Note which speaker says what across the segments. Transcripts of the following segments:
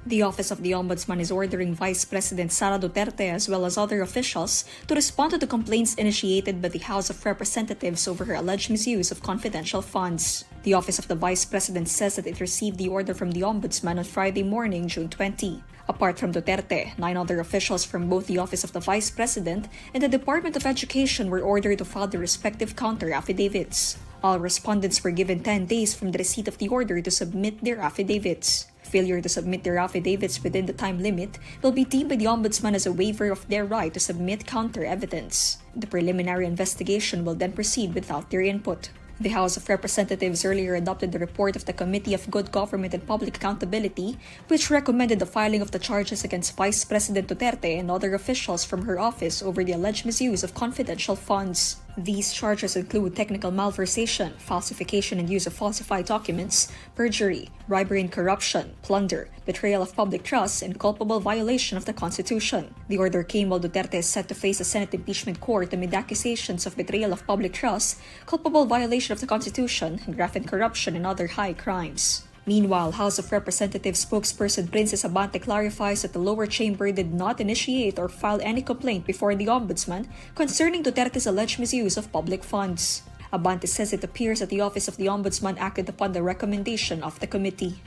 Speaker 1: The Office of the Ombudsman is ordering Vice President Sara Duterte as well as other officials to respond to the complaints initiated by the House of Representatives over her alleged misuse of confidential funds. The Office of the Vice President says that it received the order from the Ombudsman on Friday morning, June 20. Apart from Duterte, 9 other officials from both the Office of the Vice President and the Department of Education were ordered to file their respective counter-affidavits. All respondents were given 10 days from the receipt of the order to submit their affidavits. Failure to submit their affidavits within the time limit will be deemed by the Ombudsman as a waiver of their right to submit counter-evidence. The preliminary investigation will then proceed without their input. The House of Representatives earlier adopted the report of the Committee of Good Government and Public Accountability, which recommended the filing of the charges against Vice President Duterte and other officials from her office over the alleged misuse of confidential funds. These charges include technical malversation, falsification and use of falsified documents, perjury, bribery and corruption, plunder, betrayal of public trust, and culpable violation of the Constitution. The order came while Duterte is set to face a Senate impeachment court amid accusations of betrayal of public trust, culpable violation of the Constitution, graft corruption, and other high crimes. Meanwhile, House of Representatives spokesperson Princess Abante clarifies that the lower chamber did not initiate or file any complaint before the Ombudsman concerning Duterte's alleged misuse of public funds. Abante says it appears that the Office of the Ombudsman acted upon the recommendation of the committee.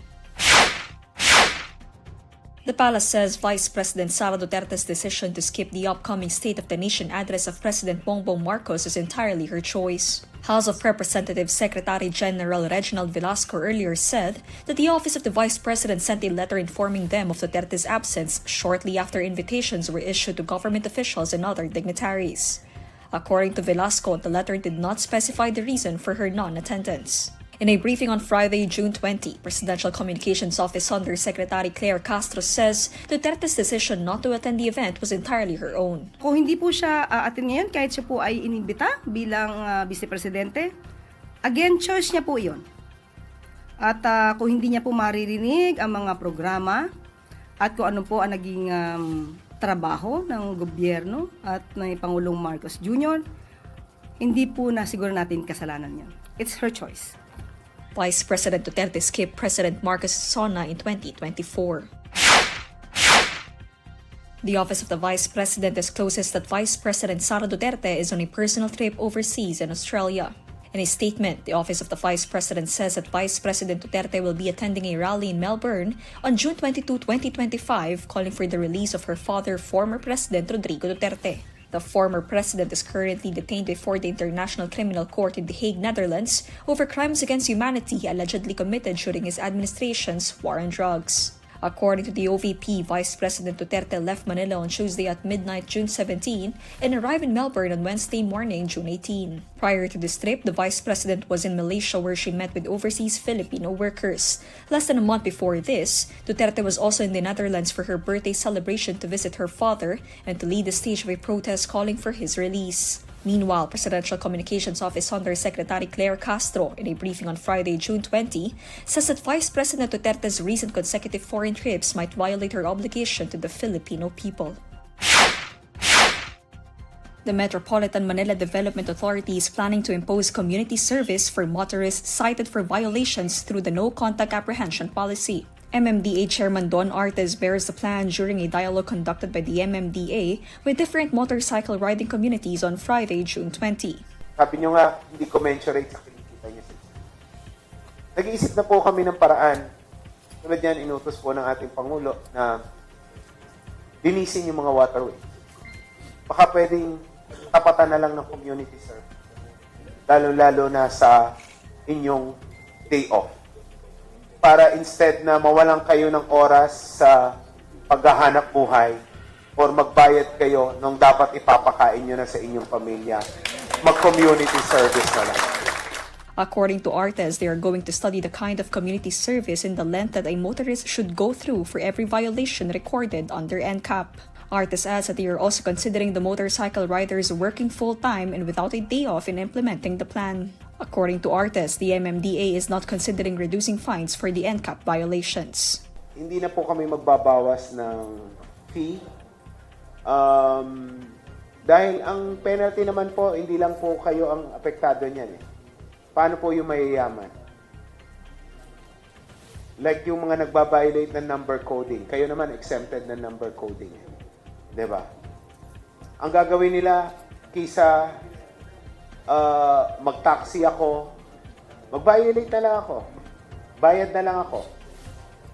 Speaker 1: The palace says Vice President Sara Duterte's decision to skip the upcoming State of the Nation address of President Bongbong Marcos is entirely her choice. House of Representatives Secretary General Reginald Velasco earlier said that the Office of the Vice President sent a letter informing them of Duterte's absence shortly after invitations were issued to government officials and other dignitaries. According to Velasco, the letter did not specify the reason for her non-attendance. In a briefing on Friday, June 20, Presidential Communications Office Under Secretary Claire Castro says Duterte's decision not to attend the event was entirely her own.
Speaker 2: Kung hindi po siya attend ngayon, kahit siya po ay inimbita bilang Vice Presidente, again, choice niya po iyon. At kung hindi niya po maririnig ang mga programa at kung ano po ang naging trabaho ng gobyerno at ng Pangulong Marcos Jr., hindi po na siguro natin kasalanan yan. It's her choice.
Speaker 1: Vice President Duterte skipped President Marcos' Sona in 2024. The Office of the Vice President discloses that Vice President Sara Duterte is on a personal trip overseas in Australia. In a statement, the Office of the Vice President says that Vice President Duterte will be attending a rally in Melbourne on June 22, 2025, calling for the release of her father, former President Rodrigo Duterte. The former president is currently detained before the International Criminal Court in The Hague, Netherlands, over crimes against humanity allegedly committed during his administration's war on drugs. According to the OVP, Vice President Duterte left Manila on Tuesday at midnight, June 17, and arrived in Melbourne on Wednesday morning, June 18. Prior to this trip, the Vice President was in Malaysia where she met with overseas Filipino workers. Less than a month before this, Duterte was also in the Netherlands for her birthday celebration to visit her father and to lead the stage of a protest calling for his release. Meanwhile, Presidential Communications Office Under Secretary Claire Castro, in a briefing on Friday, June 20, says that Vice President Duterte's recent consecutive foreign trips might violate her obligation to the Filipino people. The Metropolitan Manila Development Authority is planning to impose community service for motorists cited for violations through the no-contact apprehension policy. MMDA Chairman Don Artes bears the plan during a dialogue conducted by the MMDA with different motorcycle riding communities on Friday, June 20.
Speaker 3: Sabi nyo nga, hindi commensurate sa kinikita niya. Nag-iisip na po kami ng paraan. Tulad yan, inutos po ng ating Pangulo na linisin yung mga waterways. Baka pwedeng tapatan na lang ng community service. Lalo-lalo na sa inyong day off. Para instead na mawalan kayo ng oras sa paghahanap buhay or magbayad kayo nung dapat ipapakain nyo na sa inyong pamilya, mag-community service na lang.
Speaker 1: According to Artes, they are going to study the kind of community service and the length that a motorist should go through for every violation recorded under NCAP. Artes adds that they are also considering the motorcycle riders working full-time and without a day off in implementing the plan. According to Artes, the MMDA is not considering reducing fines for the NCAP violations.
Speaker 3: Hindi na po kami magbabawas ng fee. Dahil ang penalty naman po, hindi lang po kayo ang apektado niyan. Paano po yung mayayaman? Like yung mga nagbabiolate ng number coding. Kayo naman exempted ng number coding. Diba? Ang gagawin nila, kisa mag-taxi ako, mag-violate na lang ako. Bayad na lang ako.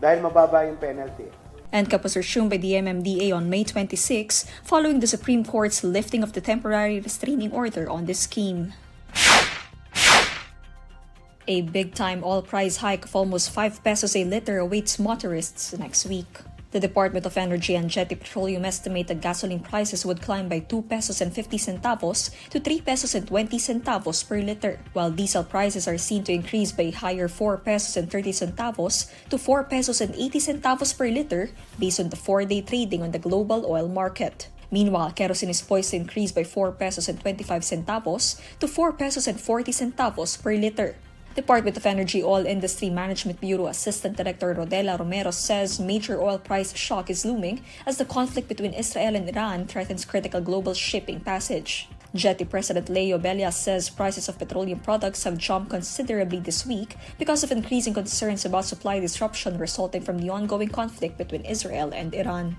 Speaker 3: Dahil mababa yung penalty.
Speaker 1: NCAP was resumed by the MMDA on May 26 following the Supreme Court's lifting of the temporary restraining order on this scheme. A big-time oil price hike of almost 5 pesos a liter awaits motorists next week. The Department of Energy and Jetty Petroleum estimate that gasoline prices would climb by 2 pesos and 50 centavos to 3 pesos and 20 centavos per liter, while diesel prices are seen to increase by a higher 4 pesos and 30 centavos to 4 pesos and 80 centavos per liter based on the 4-day trading on the global oil market. Meanwhile, kerosene is poised to increase by 4 pesos and 25 centavos to 4 pesos and 40 centavos per liter. Department of Energy Oil Industry Management Bureau Assistant Director Rodela Romero says major oil price shock is looming as the conflict between Israel and Iran threatens critical global shipping passage. Jetty President Leo Belias says prices of petroleum products have jumped considerably this week because of increasing concerns about supply disruption resulting from the ongoing conflict between Israel and Iran.